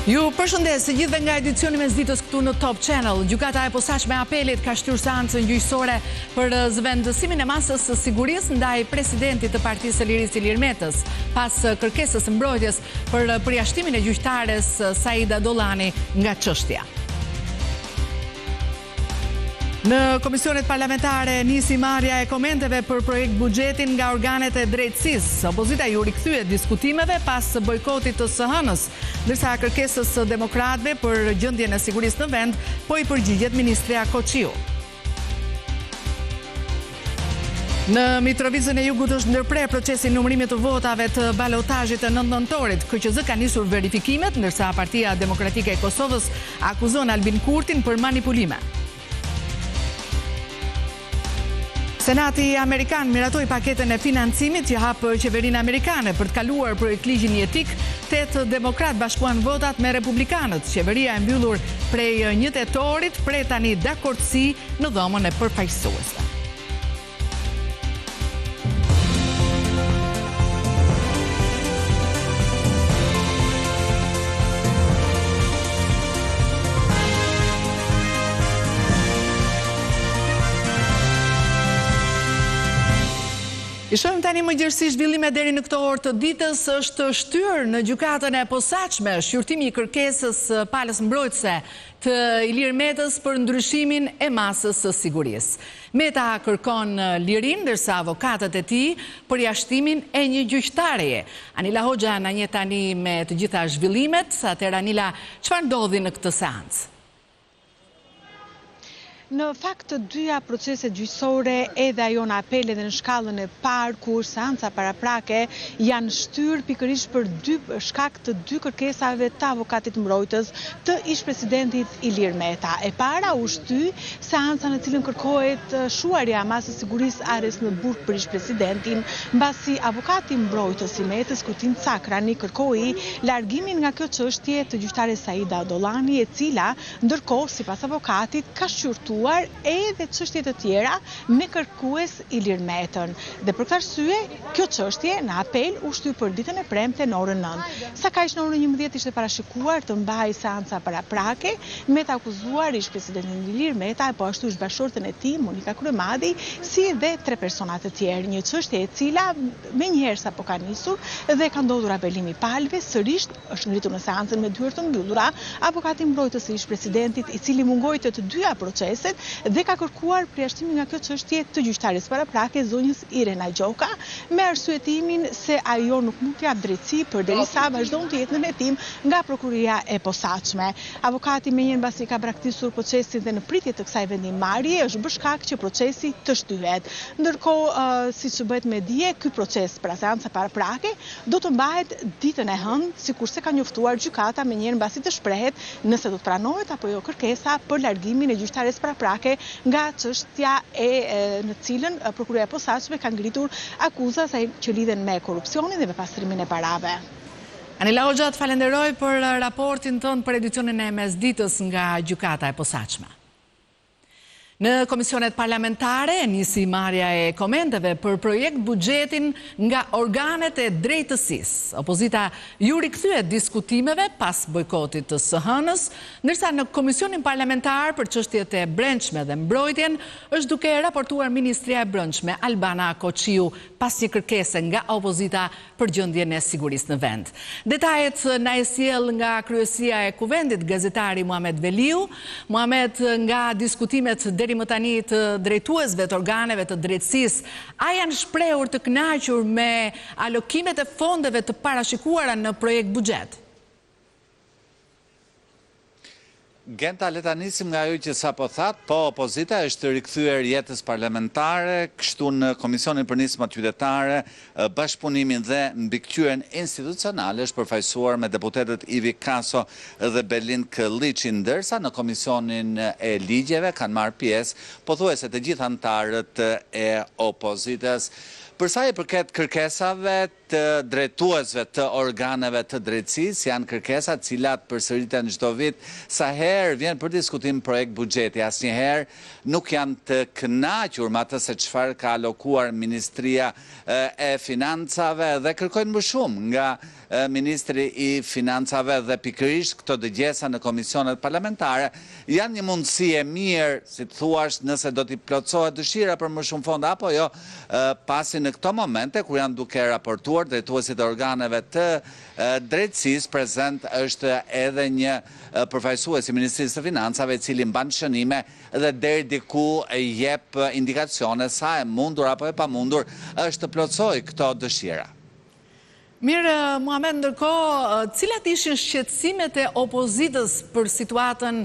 Ju përshëndes të gjithëve nga edicioni mes ditës këtu në Top Channel. Gjykata e posaçme e apelit ka shtyrë seancën gjyqësore për zëvendësimin e masës së sigurisë ndaj presidentit të Partisë së Lirisë Ilir Metës, pas kërkesës së mbrojtjes për përjashtimin e gjyqtares Saida Dollani nga çështja. Në komisionet parlamentare nisi marrja e komenteve për projekt buxhetin nga organet e drejtësisë. Opozita ju rikthyet diskutimeve pas bojkotit të SHN-s, ndërsa kërkesës së demokratëve për gjendjen e sigurisë në vend po i përgjigjet ministrja Koçiu. Në Mitrovicën e Jugut është ndërprer procesi numërimit të votave të balotazhit të 9 nëntorit. KQZ ka nisur verifikimet, ndërsa Partia Demokratike e Kosovës akuzon Albin Kurtin për manipulime. Senati Amerikan miratoi paketën e financimit që hap qeverinë amerikane për të kaluar projektligjin jetik. 8 demokrat bashkuan votat me republikanët. Qeveria e mbyllur prej 1 tetorit prej tani dakordsi në dhomën e përfaqësuesve. I shohim tani më gjërësisht zhvillime deri në këtë orë të ditës. Është shtyrë në gjykatën e posaçme shqyrtimi i kërkesës palës mbrojtëse të Ilir Metës për ndryshimin e masës së sigurisë. Meta kërkon lirin, ndërsa avokatët e tij përjashtimin e një gjyqtareje. Anila Hoxha na njeh tani me të gjitha zhvillimet. Atëherë Anila, çfarë ndodhi në këtë seancë? Në fakt të dyja proceset gjyqësore, edhe ajo në apel edhe në shkallën e parë, kur seanca paraprake janë shtyrë pikërisht për shkak të dy kërkesave të avokatit mbrojtës të ish-presidentit Ilir Meta. E para u shty seanca në cilën kërkohet shuarja masës sigurisë arrest në burg për ish-presidentin, mbasi avokati mbrojtës i Metës, Kutin Cakrani, kërkoi largimin nga kjo çështje të gjyqtares Saida Dollani, e cila ndërkohë sipas avokatit ka shqyrtuar edhe çështje të tjera me kërkues Ilir Metën. Dhe për këtë arsye, kjo çështje në apel u shty për ditën e premte në orën 9. Sa kaq në orën 11 ishte parashikuar të mbahej seanca paraprake me të akuzuar ish-presidentin Ilir Meta, po ashtu ish bashortën e tij Monika Kryemadi, si dhe 3 persona të tjerë. Një çështje e cila menjëherë sapo ka nisur dhe ka ndodhur apelimi i palëve, sërish është ngritur në seancën me dyert të mbyllura avokati mbrojtës së ish-presidentit, i cili mungoi të dyja proceset dhe ka kërkuar përjashtimin nga kjo çështje të gjyqtares paraprake zonjës Irena Gjoka, me arsyetimin se ajo nuk mund t'jap drejtësi përderisa vazhdon të jetë në hetim nga prokuria e posaçme. Avokati menjëherë mbasi ka braktisur procesin dhe në pritje të kësaj vendimmarrje është bërë shkak që procesi të shtyhet. Ndërkohë, siç u bëhet me dije, ky proces pra seanca paraprake do të mbahet ditën e hënë, sikurse ka njoftuar gjykata menjëherë mbasi të shprehet nëse do të pranohet apo jo kërkesa për largimin e gjyqtares paraprake nga çështja në cilën prokuria e posaçme ka ngritur akuza që lidhen me korrupsionin dhe me pastrimin e parave. Anila Hoxha, të falenderoj për raportin tënd për edicionin e mesditës nga gjykata e posaçme. Në komisionet parlamentare nisi marrja e komenteve për projekt buxhetin nga organet e drejtësisë. Opozita ju rikthyet diskutimeve pas bojkotit të SHN-s, ndërsa në komisionin parlamentar për çështjet e brendshme dhe mbrojtjen është duke raportuar ministria e brendshme Albana Koçiu pas një kërkese nga opozita për gjendjen e sigurisë në vend. Detajet na e sjell nga kryesia e kuvendit gazetari Muhamet Veliu. Muhamet, nga diskutimet deri më tani të drejtuesve të organeve të drejtësisë, a janë shprehur të kënaqur me alokimet e fondeve të parashikuara në projekt buxhet? Genta, le ta nisim nga ajo që sapo thatë, po opozita është rikthyer jetës parlamentare, kështu në Komisionin për Nisma Qytetare, bashkëpunimin dhe mbikëqyrjen institucionale është përfaqësuar me deputetët Ivi Kaso dhe Belin Këlliçi, ndërsa në Komisionin e Ligjeve kanë marrë pjesë pothuajse të gjithë anëtarët e opozitës. Përsa i përket kërkesave të drejtuesve të organeve të drejtësisë, janë kërkesat cilat përsëriten çdo vit, sa herë vjen për diskutim projekt buxheti, asnjëherë nuk janë të kënaqur me atë se çfarë ka alokuar Ministria e Financave dhe kërkojnë më shumë nga Ministri i Financave dhe pikërisht këto dëgjesa në komisionet parlamentare janë një mundësi e mirë, si të thuash, nëse do t'i plotësohet dëshira për më shumë fonda apo jo, pasi në këto momente kur janë duke raportuar drejtuesit e organeve të drejtësisë, prezent është edhe një përfaqësues i Ministrisë së Financave, i cili mban shënime dhe deri diku jep indikacione sa e mundur apo e pamundur është të plotësojë këto dëshira. Mirë, Muhamet, ndërkohë, cilat ishin shqetësimet e opozitës për situatën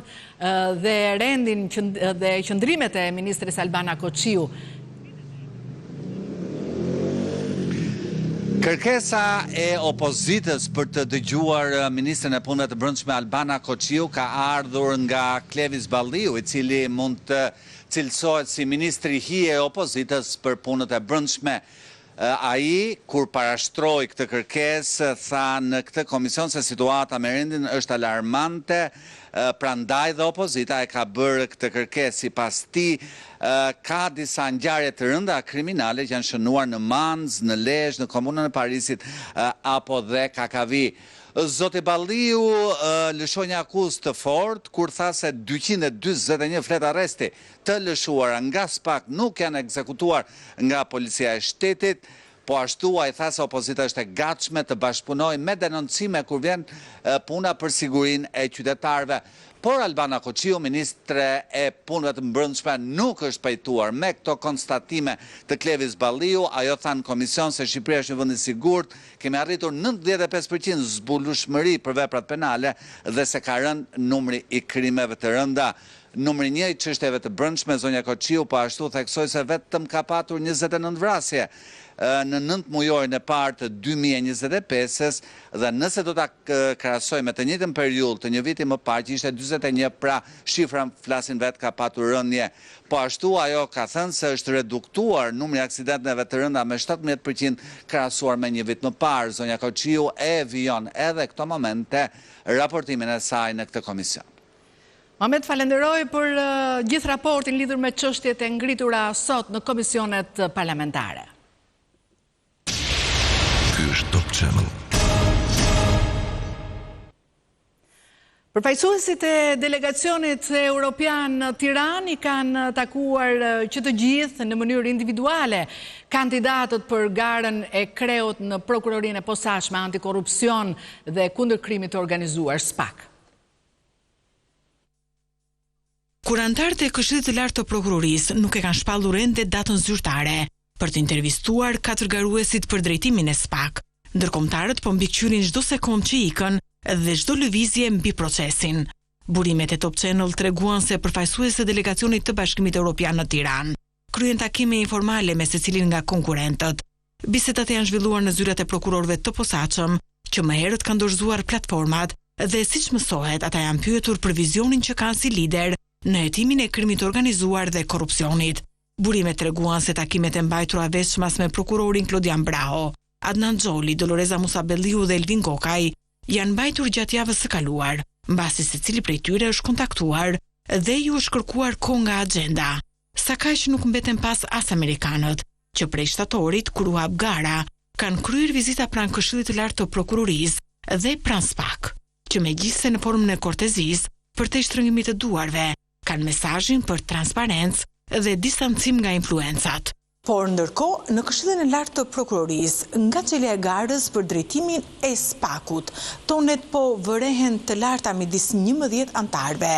dhe rendin dhe qëndrimet e Ministres Albana Koqiu? Kërkesa e opozitës për të dëgjuar Ministrin e Punëve të Brendshme Albana Koqiu ka ardhur nga Klevis Balliu, i cili mund të cilësohet si ministri hije e opozitës për punët e brendshme. Ai, kur parashtroi këtë kërkesë, tha në këtë komision se situata me rendin është alarmante, prandaj dhe opozita e ka bërë këtë kërkesë. Sipas tij, ka disa ngjarje të rënda kriminale që janë shënuar në Manz, në Lezhë, në komunën e Parisit apo dhe Kakavi. Zoti Balliu lëshoi një akuzë të fortë kur tha se 241 flet arresti të lëshuara nga SPAK nuk janë ekzekutuar nga policia e shtetit, po ashtu ai tha se opozita është e gatshme të bashkëpunojë me denoncime kur vjen puna për sigurinë e qytetarëve. Por Albana Koqiu, ministre e punëve të brendshme, nuk është pajtuar me këto konstatime të Klevis Balliu. Ajo tha në komision se Shqipëria është një vend i sigurt, kemi arritur 95% zbulueshmëri për veprat penale dhe se ka rënë numri i krimeve të rënda. Numri 1 i çështjeve të brendshme, zonja Koqiu po ashtu theksoi se vetëm ka patur 29 vrasje në 9 mujorin e parë të 2025-s dhe nëse do ta krahasoj me të njëjtën periudhë të një viti më parë që ishte 41, pra shifra flasin vetë ka patur rënje. Po ashtu ajo ka thënë se është reduktuar numri i aksidenteve të rënda me 17% krahasuar me një vit më parë. Zonja Koqiu e vijon edhe këto momente raportimin e saj në këtë komision. Muhamet, falenderoj për gjithë raportin lidhur me çështjet e ngritura sot në komisionet parlamentare. Ky është Top Channel. Përfaqësuesit e delegacionit europian në Tiranë i kanë takuar që të gjithë në mënyrë individuale kandidatët për garën e kreut në Prokurorinë e Posaçme Antikorrupsion dhe kundër krimit të organizuar SPAK. Kurantarët e Këshillit të Lartë të Prokurorisë nuk e kanë shpallur ende datën zyrtare për të intervistuar 4 garuesit për drejtimin e SPAK. Ndërkombëtarët po mbikëqyrin çdo sekond që ikën dhe çdo lëvizje mbi procesin. Burimet e Top Channel treguan se përfaqësuesët e delegacionit të Bashkimit Evropian në Tiranë kryen takime informale me secilin nga konkurrentët. Bisedat janë zhvilluar në zyrat e prokurorëve të posaçëm, që më herët kanë dorëzuar platformat dhe siç mësohet, ata janë pyetur për vizionin që kanë si lider në hetimin e krimit të organizuar dhe korrupsionit. Burimet treguan se takimet e mbajtura veçmas me prokurorin Klodian Braho, Adnan Xholi, Doloreza Musabelliu dhe Elvin Kokaj janë mbajtur gjatë javës së kaluar, mbasi secili prej tyre është kontaktuar dhe ju është kërkuar kohë nga agenda. Sa kaq nuk mbeten pas as amerikanët, që prej shtatorit kur u hap gara, kanë kryer vizita pranë Këshillit të Lartë të Prokurorisë dhe pranë SPAK, që megjithse në formën e kortezisë për të shtrëngimit të duarve, kanë mesazhin për transparencë dhe distancim nga influencat. Por ndërkohë, në Këshillin e Lartë të Prokurorisë, nga çelja e garës për drejtimin e SPAK-ut, tonet po vërehen të larta midis 11 antarëve,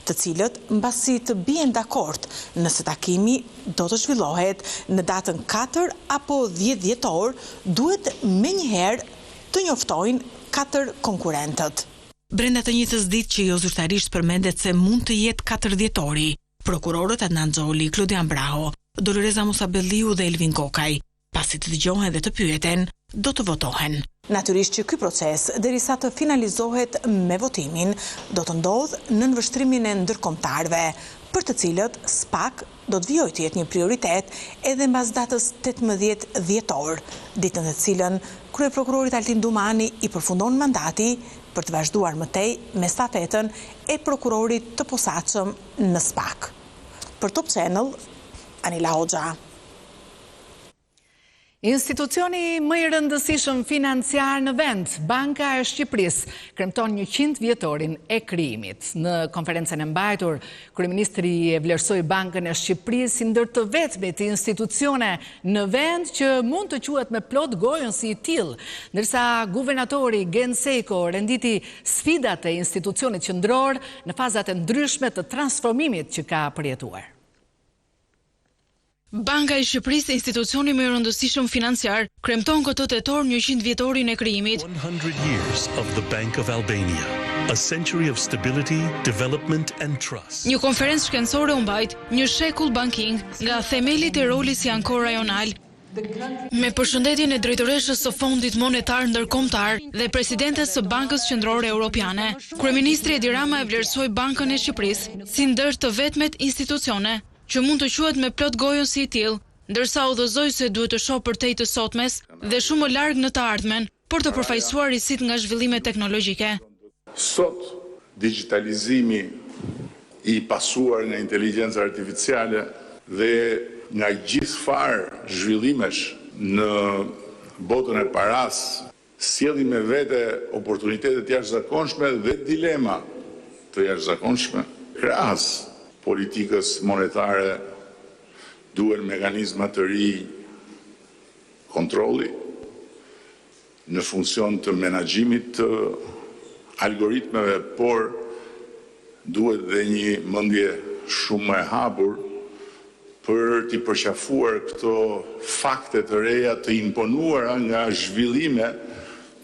të cilët mbasi të bien dakord nëse takimi do të zhvillohet në datën 4 apo 10 dhjetor, duhet menjëherë të njoftojnë 4 konkurrentët. Brenda të njëjtës ditë që jo zyrtarisht përmendet se mund të jetë 4 dhjetori, prokurorët Adnan Xholi, Klodian Braho, Doloreza Musabelliu dhe Elvin Kokaj, pasi të dëgjohen dhe të pyeten, do të votohen. Natyrisht që ky proces, derisa të finalizohet me votimin, do të ndodhë në nënvështrimin e ndërkombëtarëve, për të cilët SPAK do të vijojë të jetë një prioritet edhe mbas datës 18 dhjetor, ditën e cilën kryeprokurorit Altin Dumani i përfundon mandati për të vazhduar mëtej me stafetën e prokurorit të posaçëm në SPAK. Për Top Channel, Anila Hoxha. Institucioni më i rëndësishëm financiar në vend, Banka e Shqipërisë, kremton 100 vjetorin e krijimit. Në konferencën e mbajtur, kryeministri e vlerësoi Bankën e Shqipërisë si ndër të vetmit institucione në vend që mund të quhet me plot gojën si i tillë, ndërsa guvernatori Gen Seko renditi sfidat e institucionit qendror në fazat e ndryshme të transformimit që ka përjetuar. Banka e Shqipërisë, institucioni më i rëndësishëm financiar, kremton këtë tetor 100 vjetorin e krijimit. 100 years of the Bank of Albania. A century of stability, development and trust. Një konferencë shkencore u mbajt, një shekull banking, nga themelit e rolit si ankor rajonal, me përshëndetjen e drejtoreshës së Fondit Monetar Ndërkombëtar dhe presidentes së Bankës Qendrore Europiane, kryeministri Edi Rama e vlerësoi Bankën e Shqipërisë si ndër të vetmet institucione që mund të quhet me plot gojën si i tillë, ndërsa udhëzoi se duhet të shohë përtej të sotmes dhe shumë më larg në të ardhmen për të përfaqësuar risit nga zhvillimet teknologjike. Sot, digitalizimi i pasuar nga inteligjenca artificiale dhe nga gjithë farë zhvillimesh në botën e paras, sjellin me vete oportunitete të jashtëzakonshme dhe dilema të jashtëzakonshme. Krahas politikës monetare duhen mekanizma të ri kontrolli në funksion të menaxhimit të algoritmeve, por duhet dhe një mendje shumë më e hapur për t'i përqafuar këto fakte të reja të imponuara nga zhvillime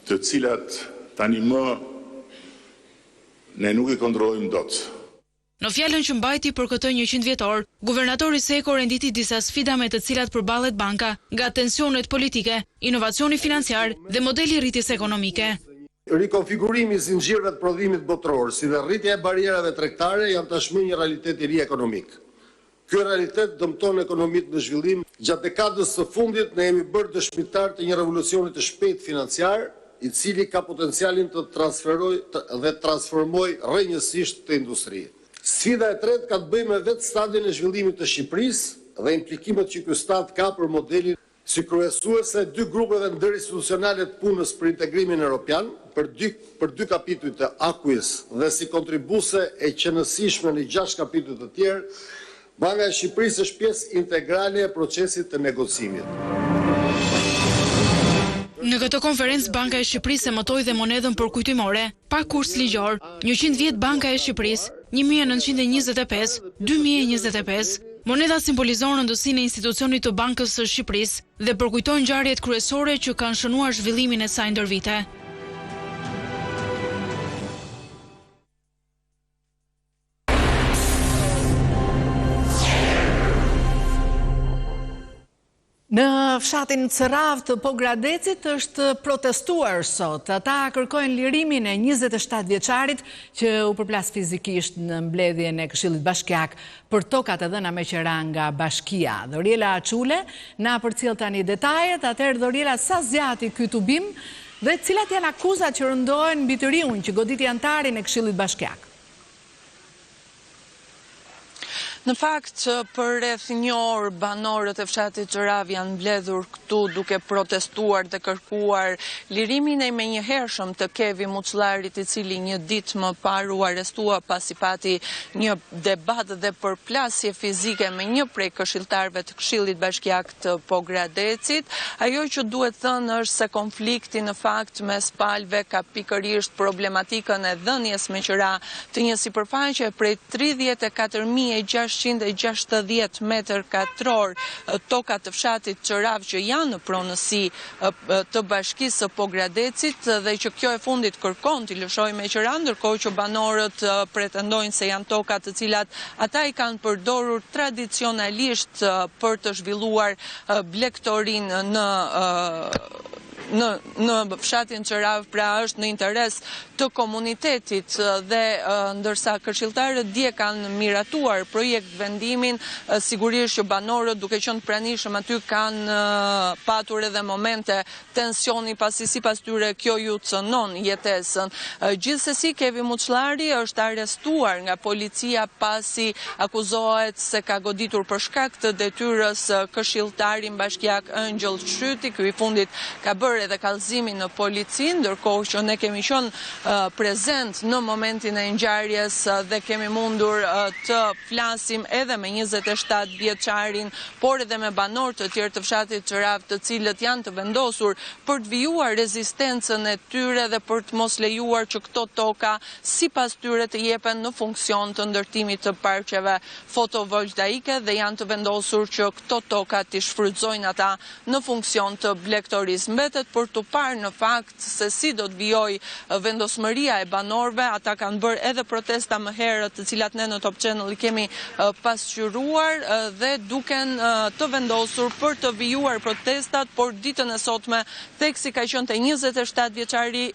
të cilat tani më ne nuk i kontrollojmë dot. Në fjalën që mbajti për këtë 100 vjetor, guvernatori Seko renditi disa sfida me të cilat përballet banka, nga tensionet politike, inovacioni financiar dhe modeli rritjes ekonomike. Rikonfigurimi i zinxhirëve të prodhimit botror, si dhe rritja e barierave tregtare janë tashmë një realitet i ri ekonomik. Ky realitet dëmton ekonomitë në zhvillim. Gjatë dekadës së fundit ne jemi bërë dëshmitar të një revolucioni të shpejtë financiar, i cili ka potencialin të transferojë dhe transformojë rrënjësisht të industrisë. Sfida e tretë ka të bëjë me vetë stadin e zhvillimit të Shqipërisë dhe implikimet që ky stad ka për modelin si kryesuese e 2 grupeve ndërinstitucionale të punës për integrimin evropian, për dy kapitujt të AKUIS dhe si kontribuese e qenësishme në 6 kapitujt të tjerë, Banka e Shqipërisë është pjesë integrale e procesit të negocimit. Në këtë konferencë, Banka e Shqipërisë emëtoi dhe monedhën përkujtimore, pa kurs ligjor, 100 vjet Banka e Shqipërisë, 1925-2025. Monedha simbolizon rëndësinë e institucionit të Bankës së Shqipërisë dhe përkujton ngjarjet kryesore që kanë shënuar zhvillimin e saj ndër vite. Në fshatin Cërav të Pogradecit është protestuar sot. Ata kërkojnë lirimin e 27 vjeçarit që u përplas fizikisht në mbledhjen e Këshillit Bashkiak për tokat e dhëna me qera nga Bashkia. Dhoriela Çule na përcjell tani detajet. Atëherë Dhoriela, sa zgjati ky tubim dhe cilat janë akuzat që rëndohen mbi të riun që goditi antarin e Këshillit Bashkiak? Në fakt, për rreth një orë banorët e fshatit Cërav janë mbledhur këtu duke protestuar dhe kërkuar lirimin e menjëhershëm të Kevi Muçllarit, i cili një ditë më parë u arrestua pasi pati një debat dhe përplasje fizike me një prej këshilltarëve të Këshillit Bashkiak të Pogradecit. Ajo që duhet thënë është se konflikti në fakt mes palëve ka pikërisht problematikën e dhënies me qira të një sipërfaqe prej 34.660 metër katror toka të fshatit Cërav që janë në pronësi të Bashkisë së Pogradecit dhe që kjo e fundit kërkon t'i lëshojë me qira, ndërkohë që banorët pretendojnë se janë toka të cilat ata i kanë përdorur tradicionalisht për të zhvilluar blegtorin në në fshatin Qërav, pra është në interes të komunitetit dhe ndërsa këshilltarët dje kanë miratuar projekt vendimin, sigurisht që banorët duke qenë pranishëm aty kanë patur edhe momente tensioni pasi sipas tyre kjo ju cënon jetesën. Gjithsesi Kevi Muçllari është arrestuar nga policia pasi akuzohet se ka goditur për shkak të detyrës këshilltarin bashkiak Ëngjëll Shryti. Ky i fundit ka bërë edhe kallëzimin në polici, ndërkohë që ne kemi qenë prezent në momentin e ngjarjes dhe kemi mundur të flasim edhe me 27 vjeçarin, por edhe me banorë të tjerë të fshatit Qërav, të cilët janë të vendosur për të vijuar rezistencën e tyre dhe për të mos lejuar që këto toka sipas tyre të jepen në funksion të ndërtimit të parqeve fotovoltaike dhe janë të vendosur që këto toka t'i shfrytëzojnë ata në funksion të blegtorisë. Mbetet për të parë në fakt se si do të vijojë vendosmëria e banorëve. Ata kanë bërë edhe protesta më herët, të cilat ne në Top Channel i kemi pasqyruar dhe duken të vendosur për të vijuar protestat, por ditën e sotme theksi ka qenë te 27 vjeçari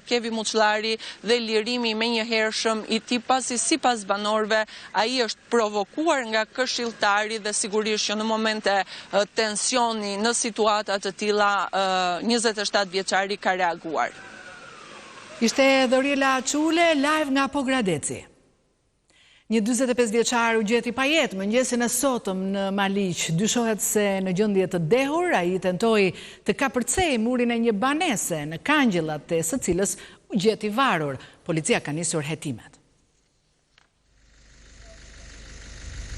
Kevi Muçllari dhe lirimi menjëhershëm i tij, pasi sipas banorëve ai është provokuar nga këshilltari dhe sigurisht që në momente tensioni në situata të tilla 27 vjeçari ka reaguar. Ishte Dhoriela Çule live nga Pogradeci. Një 45 vjeçar u gjeti pa jetë mëngjesin e sotëm në Maliq. Dyshohet se në gjendje të dehur ai tentoi të kapërcej murin e një banese në Kangjillat, e së cilës u gjeti varur. Policia ka nisur hetimet.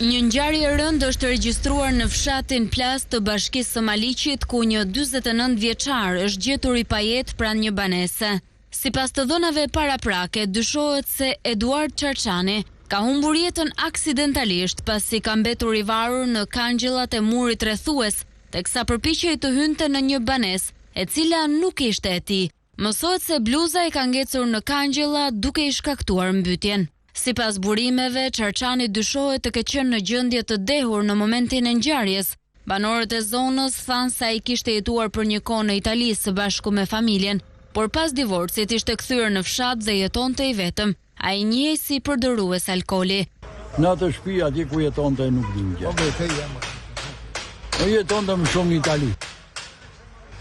Një ngjarje e rëndë është regjistruar në fshatin Plas të Bashkisë së Maliqit, ku një 49 vjeçar është gjetur i pajet pranë një banese. Sipas të dhënave paraprake, dyshohet se Eduard Çarçani ka humbur jetën aksidentalisht pasi ka mbetur i varur në kangjillat e murit rrethues, teksa përpiqej të hynte në një banesë e cila nuk ishte e tij. Mësohet se bluza e ka ngecur në kangjilla duke i shkaktuar mbytjen. Sipas burimeve, Çarçani dyshohet të ketë qenë në gjendje të dehur në momentin e ngjarjes. Banorët e zonës thanë se ai kishte jetuar për një kohë në Itali së bashku me familjen, por pas divorcit ishte kthyer në fshat dhe jetonte i vetëm. Ai njihej si përdorrues alkooli. Në atë shtëpi atje ku jetonte nuk di gjë. Ai jetonte më shumë në Itali.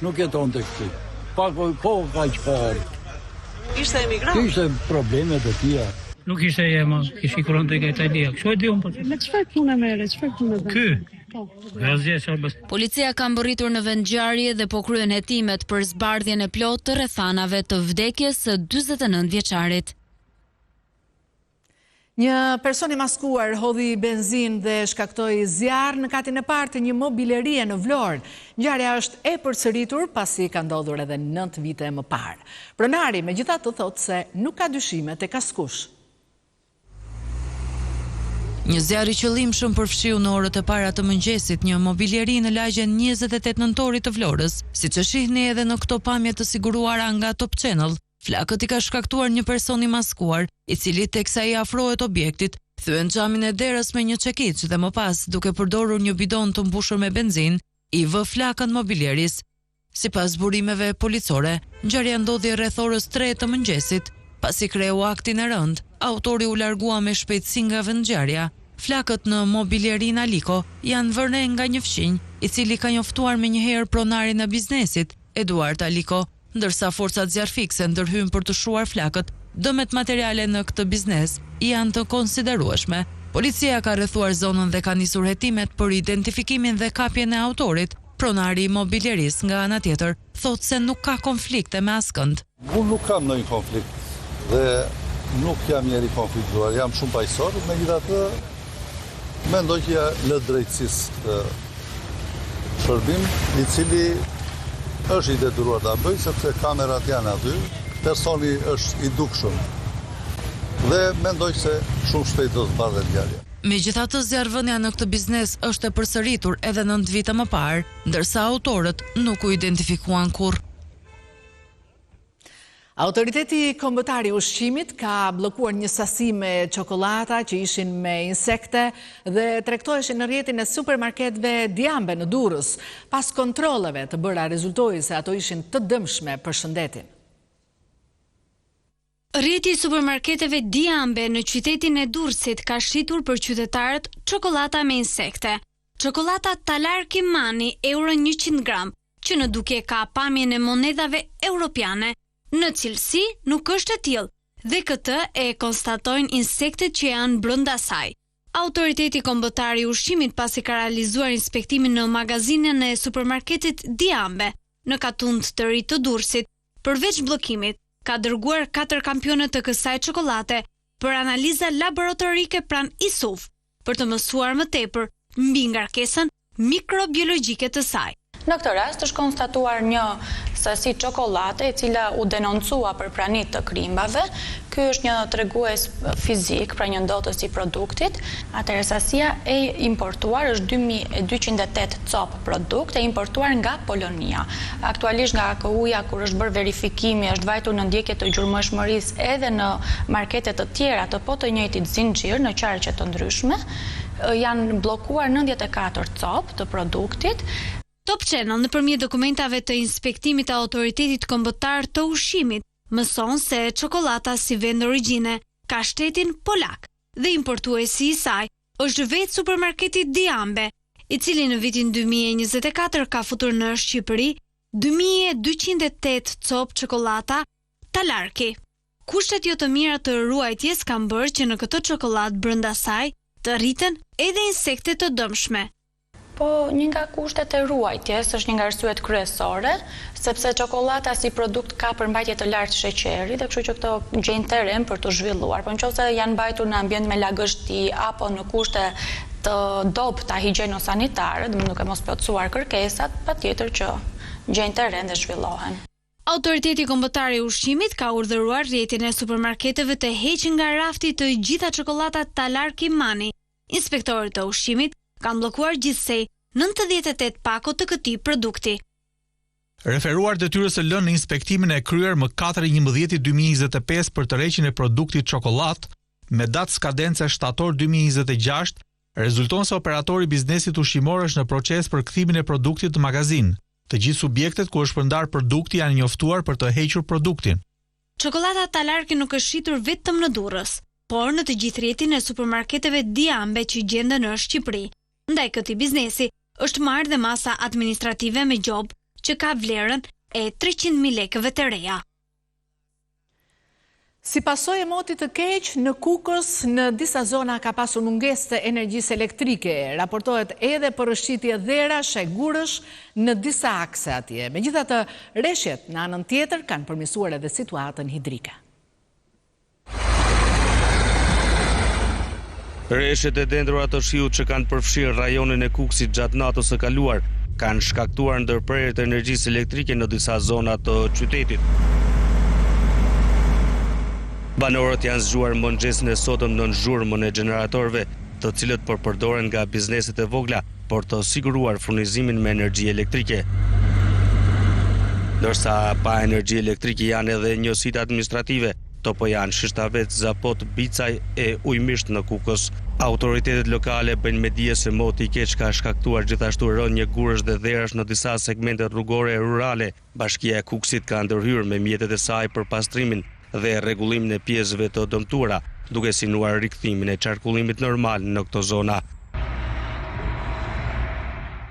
Nuk jetonte këtu. Pak kohë kaq parë. Ishte emigrant. Kishte probleme të tjera. Nuk ishte jema, kishte kurante nga Italia. Kështu e di unë po. Me çfarë punë merre? Çfarë punë bën? Ky. Policia ka mbërritur në vend ngjarje dhe po kryen hetimet për zbardhjen e plotë të rrethanave të vdekjes së 49 vjeçarit. Një person i maskuar hodhi benzin dhe shkaktoi zjarr në katin e parë të një mobilerie në Vlorë. Ngjarja është e përsëritur pasi ka ndodhur edhe 9 vite më parë. Pronari megjithatë thotë se nuk ka dyshime tek askush. Një zjarr i qëllimshëm përfshiu në orët e para të mëngjesit një mobileri në lagjen 28 nëntorit të Vlorës, siç e shihni edhe në këto pamje të siguruara nga Top Channel. Flakët i ka shkaktuar një person i maskuar, i cili teksa i afrohet objektit, thyen xhamin e derës me një çekiç dhe më pas, duke përdorur një bidon të mbushur me benzinë, i vë flakën mobileris. Sipas burimeve policore, ngjarja ndodhi rreth orës 3 të mëngjesit. Pasi kreu aktin e rënd, autori u largua me shpejtësi nga vendngjarja. Flakët në mobilerin Aliko janë vënë nga një fqinj, i cili ka njoftuar menjëherë pronarin e biznesit, Eduard Aliko, ndërsa forcat zjarfikse ndërhyn për të shuar flakët. Dëmet materiale në këtë biznes janë të konsiderueshme. Policia ka rrethuar zonën dhe ka nisur hetimet për identifikimin dhe kapjen e autorit. Pronari i mobileris nga ana tjetër thotë se nuk ka konflikte me askënd. Unë nuk kam ndonjë konflikt dhe nuk jam njeri konfliktuar, jam shumë paqësor, megjithatë mendoj që lë drejtësisë këtë shërbim, i cili është i detyruar ta bëjë sepse kamerat janë aty, personi është i dukshëm dhe mendoj se shumë shpejt do të zbardhet ngjarja. Megjithatë, zjarrvënia në këtë biznes është e përsëritur edhe 9 vite më parë, ndërsa autorët nuk u identifikuan kurrë. Autoriteti kombëtar i ushqimit ka bllokuar një sasi me çokolata që ishin me insekte dhe tregtoheshin në rrjetin e supermarketëve Diambe në Durrës. Pas kontrolleve të bëra rezultoi se ato ishin të dëmshme për shëndetin. Rrjeti i supermarketeve Diambe në qytetin e Durrësit ka shqitur për qytetarët çokolata me insekte. Çokolata Talar Kimani euro 100 gram, që në dukje ka pamjen e monedhave europiane. Në cilësi nuk është e tillë dhe këtë e konstatojnë insektet që janë brenda saj. Autoriteti kombëtar i ushqimit pasi ka realizuar inspektimin në magazinën e supermarketit Diambe në Katund të Ri të Durrësit, përveç bllokimit, ka dërguar 4 kampione të kësaj çokolate për analiza laboratorike pranë ISUF për të mësuar më tepër mbi ngarkesën mikrobiologjike të saj. Në këtë rast është konstatuar një sasi çokolate e cila u denoncua për pranit të krimbave. Ky është një tregues fizik, pra një ndotës i produktit. Atëherë sasia e importuar është 2208 copë produkt e importuar nga Polonia. Aktualisht nga AKU-ja, kur është bërë verifikimi, është vajtur në ndjekje të gjurmëshmërisë edhe në marketet të tjera të po të njëjtit zinxhir në qarqe të ndryshme, janë bllokuar 94 copë të produktit. Top Channel nëpërmjet dokumentave të inspektimit të autoritetit kombëtar të ushqimit mëson se çokolata si vend origjine ka shtetin polak dhe importuesi i saj është vetë supermarketi Diambe, i cili në vitin 2024 ka futur në Shqipëri 2208 copë çokolata Talarki. Kushtet jo të mira të ruajtjes kanë bërë që në këtë çokoladë brenda saj të rriten edhe insekte të dëmshme. Po, një nga kushtet e ruajtjes është një nga arsyet kryesore, sepse çokolata si produkt ka përmbajtje të lartë sheqeri dhe kështu që këto gjejnë terren për të zhvilluar. Po nëse janë mbajtur në ambient me lagështi apo në kushte të dobta higjieno-sanitare, dhe nuk e mos plotësuar kërkesat, patjetër që gjejnë terren dhe zhvillohen. Autoriteti kombëtar i ushqimit ka urdhëruar rrjetin e supermarketeve të heqë nga rafti të gjitha çokolatat Talar Kimani. Inspektorët e ushqimit kanë bllokuar gjithsej 98 pako të këtij produkti. Referuar detyrës së lënë në inspektimin e kryer më 4/11/2025 për tërheqjen e produktit çokolat, me datë skadence shtator 2026, rezulton se operatori i biznesit ushqimor është në proces për kthimin e produktit në magazin. Të gjithë subjektet ku është përndar produkti janë njoftuar për të hequr produktin. Çokolata Talarki nuk është shitur vetëm në Durrës, por në të gjithë rrjetin e supermarketeve Diambe që gjenden në Shqipëri. Ndaj këtij biznesi është marrë dhe masa administrative me gjob që ka vlerën e 300.000 lekëve të reja. Si pasojë e motit të keq, në Kukës në disa zona ka pasur mungesë të energjisë elektrike. Raportohet edhe për rrëshqitje dherash e gurësh në disa akse atje. Megjithatë, rreshjet në anën tjetër kanë përmirësuar edhe situatën hidrike. Rreshtet e dendrura të shiut që kanë përfshirë rajonin e Kukësit gjatë natës së kaluar kanë shkaktuar ndërprerje të energjisë elektrike në disa zona të qytetit. Banorët janë zgjuar mëngjesin e sotëm në zhurmën e gjeneratorëve, të cilët përdoren nga bizneset e vogla për të siguruar furnizimin me energji elektrike. Ndërsa pa energji elektrike janë edhe njësitë administrative, topo janë Shishtavec, Zapot, Bicaj e Ujmisht në Kukës. Autoritetet lokale bëjnë me dije se moti i keq ka shkaktuar gjithashtu rënje gurësh dhe dherash në disa segmente rrugore e rurale. Bashkia e Kukësit ka ndërhyrë me mjetet e saj për pastrimin dhe rregullimin e pjesëve të dëmtuara, duke sinuar rikthimin e qarkullimit normal në këto zona.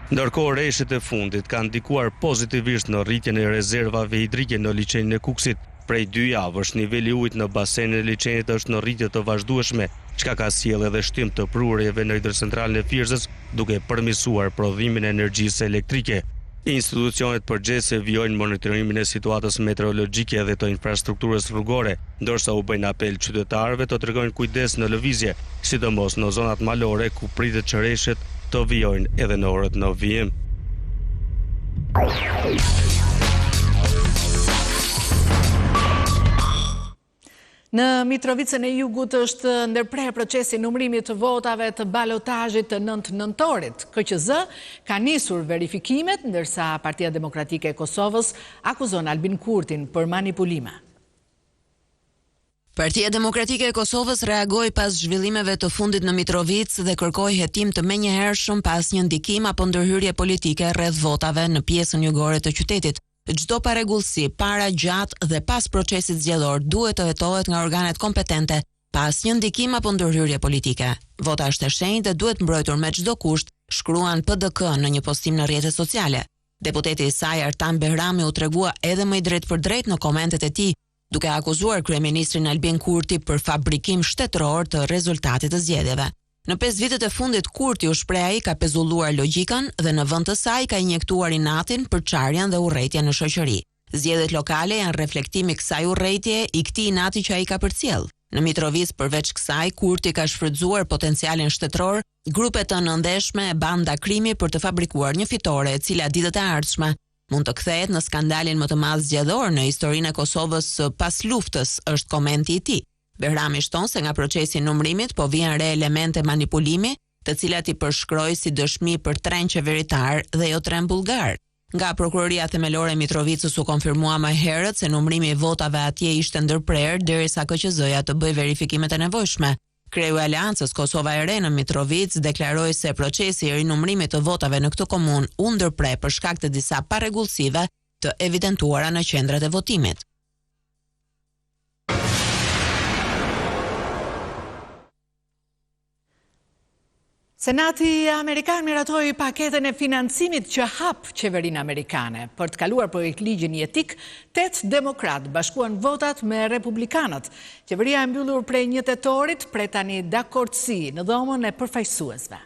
Ndërkohë, rreshtet e fundit kanë ndikuar pozitivisht në rritjen e rezervave hidrike në liçenin e Kukësit. Prej 2 javësh niveli i ujit në basenin e liçenit është në rritje të vazhdueshme, çka ka sjellë edhe shtim të prurjeve në hidrocentralën e Firzës, duke përmirësuar prodhimin e energjisë elektrike. Institucionet përgjithëse vijojnë monitorimin e situatës meteorologjike dhe të infrastrukturës rrugore, ndërsa u bëjnë apel qytetarëve të tregojnë kujdes në lëvizje, sidomos në zonat malore ku pritet që rreshtet të vijojnë edhe në orët në vijim. Në Mitrovicën e Jugut është ndërprer procesi numërimit të votave të balotazhit të 9 nëntorit. KQZ ka nisur verifikimet, ndërsa Partia Demokratike e Kosovës akuzon Albin Kurtin për manipulime. Partia Demokratike e Kosovës reagoi pas zhvillimeve të fundit në Mitrovic dhe kërkoi hetim të menjëhershëm pas një ndikim apo ndërhyrje politike rreth votave në pjesën jugore të qytetit. Çdo parregullsi para, gjatë dhe pas procesit zgjedhor duhet të hetohet nga organet kompetente pas një ndikim apo ndërhyrje politike. Vota është e shenjtë dhe duhet mbrojtur me çdo kusht, shkruan PDK në një postim në rrjetet sociale. Deputeti i saj Artan Behrami u tregua edhe më i drejtë për drejtë në komentet e tij, duke akuzuar kryeministrin Albin Kurti për fabrikim shtetëror të rezultatit të zgjedhjeve. Në 5 vitet e fundit Kurti u shpreh ai ka pezulluar logjikën dhe në vend të saj ka injektuar inatin, përçarjen dhe urrëtitjen në shoqëri. Zgjedhjet lokale janë reflektim i kësaj urrëtitje, i këtij inati që ai ka përcjell. Në Mitrovic përveç kësaj, Kurti ka shfrytzuar potencialin shtetëror, grupe të nëndeshme e banda krimi për të fabrikuar një fitore e cila ditët e ardhshme mund të kthehet në skandalin më të madh zgjedhor në historinë e Kosovës pas luftës, është komenti i tij. Behrami shton se nga procesi i numërimit po vijnë re elemente manipulimi, të cilat i përshkroi si dëshmi për tren qeveritar dhe jo tren bullgar. Nga prokuroria themelore e Mitrovicës u konfirmua më herët se numërimi i votave atje ishte ndërprer derisa KQZ-ja të bëjë verifikimet e nevojshme. Kreu i Aleancës Kosova e Re në Mitrovic deklaroi se procesi i rinumërimit të votave në këtë komunë u ndërprer për shkak të disa parregullsive të evidentuara në qendrat e votimit. Senati Amerikan miratoi paketën e financimit që hap qeverinë amerikane. Për të kaluar projekt ligjin jetik, 8 demokrat bashkuan votat me republikanët. Qeveria e mbyllur prej 1 tetorit pret tani dakordsi në dhomën e përfaqësuesve.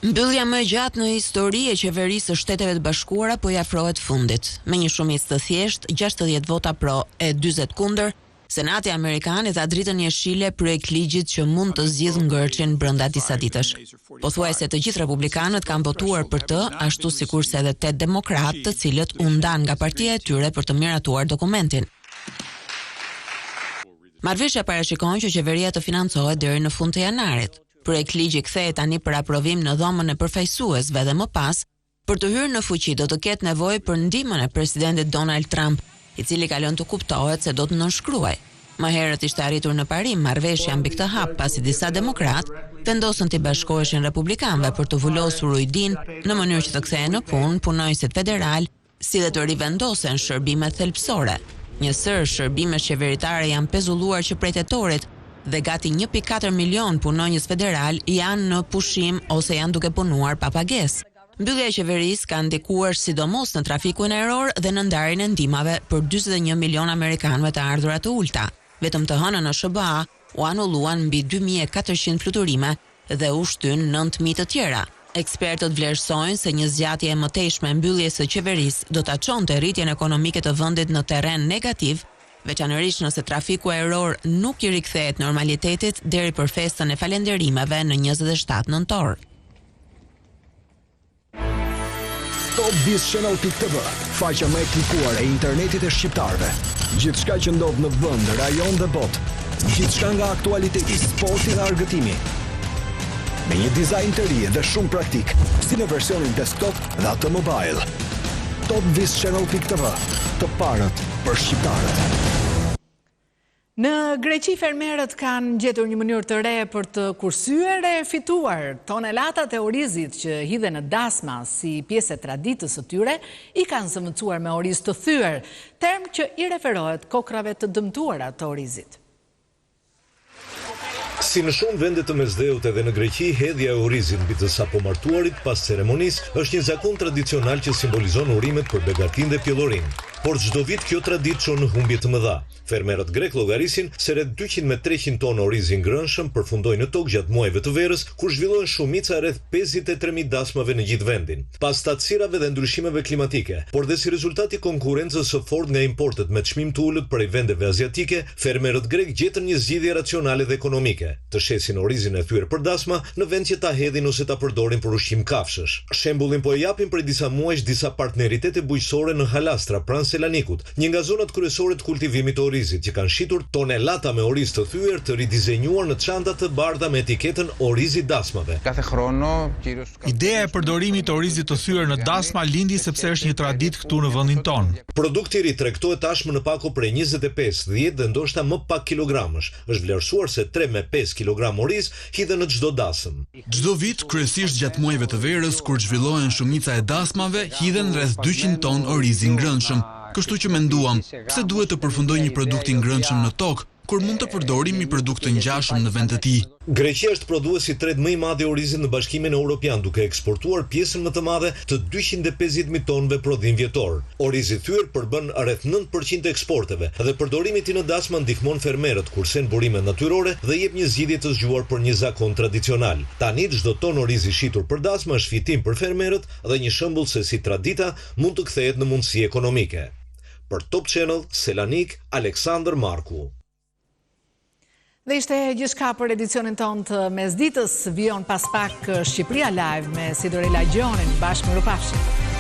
Mbyllja më e gjatë në histori e qeverisë së Shteteve të Bashkuara po i afrohet fundit. Me një shumicë të thjeshtë, 60 vota pro e 40 kundër, Senati Amerikan i dha dritën jeshile projekt ligjit që mund të zgjidhë ngërçin brenda disa ditësh. Pothuajse të gjithë republikanët kanë votuar për të, ashtu sikurse edhe 8 demokratë, të cilët u ndan nga partia e tyre për të miratuar dokumentin. Marrëveshja parashikon që qeveria të financohet deri në fund të janarit. Projekt ligji kthehet tani për aprovim në dhomën e përfaqësuesve dhe më pas, për të hyrë në fuqi do të ketë nevojë për ndihmën e presidentit Donald Trump, i cili ka lënë të kuptohet se do të nënshkruaj. Më herët ishte arritur në parim marrëveshja mbi këtë hap pasi disa demokrat vendosën të bashkoheshin republikanëve për të vulosur ujdin në mënyrë që të kthehen në punë punonjësit federal, si dhe të rivendosen shërbimet thelbësore. Një sër shërbimesh qeveritare janë pezulluar që prej tetorit dhe gati 1.4 milion punonjës federal janë në pushim ose janë duke punuar pa pagesë. Mbyllja e qeverisë ka ndikuar sidomos në trafikun ajror dhe në ndarjen e ndihmave për 41 milion amerikanëve të ardhurat të ulta. Vetëm të hënën në SBA u anulluan mbi 2400 fluturime dhe u shtyn 9000 të tjera. Ekspertët vlerësojnë se një zgjatje e mëtejshme e mbylljes së qeverisë do ta çonte rritjen ekonomike të vendit në terren negativ, veçanërisht nëse trafiku ajror nuk i rikthehet normalitetit deri për festën e falënderimeve në 27 nëntor. Topbizchannel.tv, faqja më e klikuar e internetit e shqiptarëve. Gjithçka që ndodh në vend, rajon dhe botë. Gjithçka nga aktualiteti, sporti dhe argëtimi. Me një dizajn të ri dhe shumë praktik, si në versionin desktop dhe atë mobile. Topbizchannel.tv, të parët për shqiptarët. Në Greqi fermerët kanë gjetur një mënyrë të re për të kursyer e fituar. Tonelatat e orizit që hidhen në dasma si pjesë e traditës së tyre i kanë zëvendësuar me oriz të thyer, term që i referohet kokrave të dëmtuara të orizit. Si në shumë vende të Mesdheut edhe në Greqi, hedhja e orizit mbi të sapomartuarit pas ceremonisë është një zakon tradicional që simbolizon urimet për begatinë dhe pjellorinë. Por çdo vit kjo traditë çon në humbje të mëdha. Fermerët grek llogarisin se rreth 200 me 300 tonë oriz i ngrënshëm përfundojnë në tokë gjatë muajve të verës, kur zhvillohen shumica rreth 53.000 dasmave në gjithë vendin. Pas tatësirave dhe ndryshimeve klimatike, por dhe si rezultat i konkurrencës së fortë nga importet me çmim të ulët prej vendeve aziatike, fermerët grek gjetën një zgjidhje racionale dhe ekonomike, të shesin orizin e thyer për dasma në vend që ta hedhin ose ta përdorin për ushqim kafshësh. Shembullin po e japin prej disa muajsh disa partneritete bujqësore në Halastra pranë pranë Selanikut, një nga zonat kryesore të kultivimit të orizit, që kanë shitur tonelata me oriz të thyer të ridizenjuar në çanta të bardha me etiketën orizi dasmave. Ideja e përdorimit të orizit të thyer në dasma lindi sepse është një traditë këtu në vendin tonë. Produkti i ri tregtohet tashmë në pako prej 25, 10 dhe ndoshta më pak kilogramësh. Është vlerësuar se 3 me 5 kilogram oriz hidhen në çdo dasëm. Çdo vit, kryesisht gjatë muajve të verës, kur zhvillohen shumica e dasmave, hidhen rreth 200 ton oriz i ngrënshëm. Kështu që menduam, pse duhet të përfundoj një produkt i ngrënshëm në tokë, kur mund të përdorim një produkt të ngjashëm në vend të tij. Greqia është prodhuesi i tretë më i madh i orizit në Bashkimin Evropian, duke eksportuar pjesën më të madhe të 250.000 tonëve prodhim vjetor. Orizi i thyer përbën rreth 9% të eksporteve dhe përdorimi i tij në dasma ndihmon fermerët kurse në burimet natyrore dhe jep një zgjidhje të zgjuar për një zakon tradicional. Tani çdo ton orizi shitur për dasma është fitim për fermerët dhe një shembull se si tradita mund të kthehet në mundësi ekonomike. Për Top Channel, Selanik, Aleksandër Marku. Dhe ishte gjithçka për edicionin ton të mesditës. Vijon pas pak Shqipëria Live me Sidorela Gjonin. Bashkë me Rupafshi.